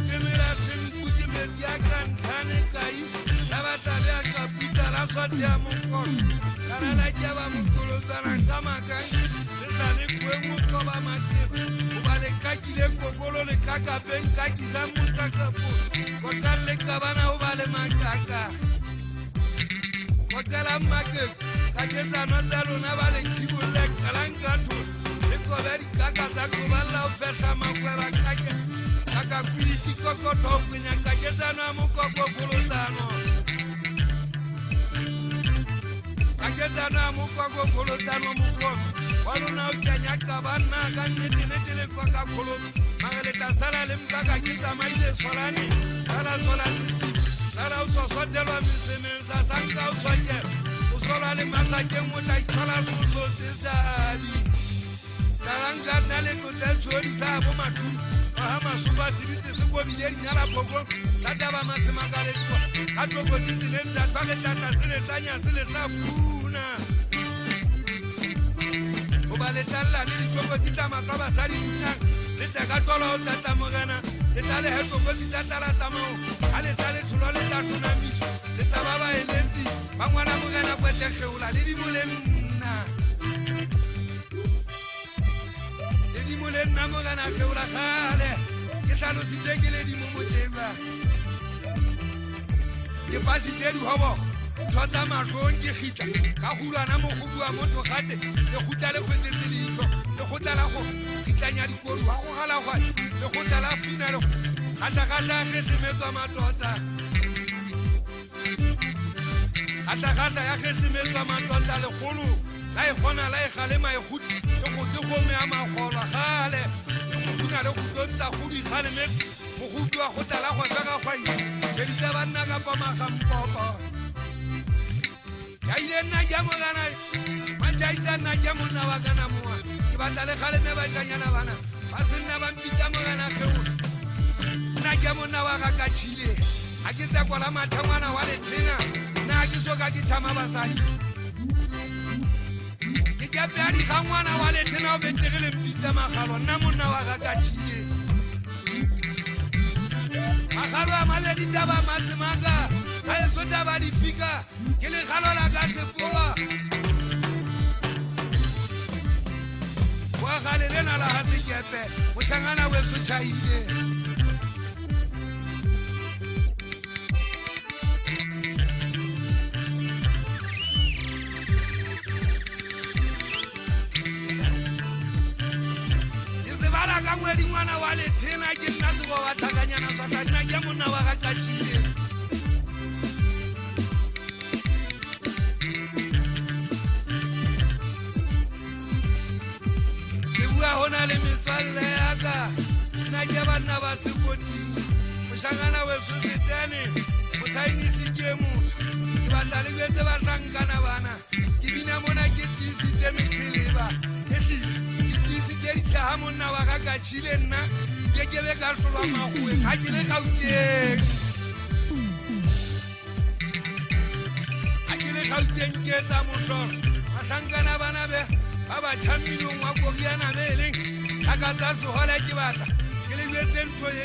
Kemela senkuti mediaka ntane kai labatale akaputa la sote ya mokolo kana la jaba mokolo tsana kama kai sane kwe mokoba mateba ubale kakile kokolo le kaka ben kakisa mutaka po kokale kabana ubale makaka kokala make kaketa notalo na bale kibule kalangato ekoberi kaka zakubala ufeta makweba kaka kaka kwiti koko tokunya kaketa na mukoko kulutano kaketa na mukoko kulutano mukoko waluna ukanya kabana kanyetinetele kwa kakulu magaleta sala lemkaka kita maile solani sala solani si sala usosotelwa misemenza sanga usoye usolale masake muta itala susosizali kalanga nale kutelchori sabo matu ahama suba sirite siko bileri nyala pogo sadaba masimagale kwa atoko titile ntatwale tatasile tanya sile tafuna ubale talla ni koko titama kaba sari nyang leta katolo tata mogana letale he koko titala tamo ale tale tulole tasuna miso leta baba elenti bangwana mogana kwete sheula lidi mulenna mulenna mogana sheula khale ke hlalo sitekele di momoteba ke pasitedi hobo tota mahlo ke khita ka hulana mogodu wa motho gate le khutla le khwetse leiso le khutla la go khitanya dikoru wa go gala gwa le khutla la fina le khata khata ke semetswa matota khata khata ya ke semetswa matota le khulu la e gona la e gale ma e khutsi le khutse go me ama golwa gale go funa le khutsa go di gale me mogodu wa go tala go ka gwa ke di tsa banna ka pa magampopo Kaile na jamo gana manchaisa na jamo na wakana muwa kibatale khale ne bashanyana bana basina bampita mo gana kheu na jamo na waka chile akitsa kwa la mathangwana wa lethena na akisoka ke tshama basadi ke kapari khangwana wa lethena o betegele mpitsa magalo na monna waka chile magalo a maledi taba matsemaka Ayo soda bali fika kile khalo la gase poa wa khale lena la hasikepe ushangana weso chaile Isebala kamweli mwana wale tena kinazo wa takanyana sasa na jamu na wakachile Hona le mitswalle yaka na ke bana ba sekoti moshangana we sositane mosainisi ke motho ke batla le betse ba tsankana bana ke bina mona ke tisitse mekhileba ehle ke tisitse ditla monna wa ka ka chile nna ke be ka hlolwa magwe ha ke le gauteng ke tsa moshoro masankana bana be Aba chamilong wa Koreana meleng akatsa se hola ke batla ke le betse ntho ye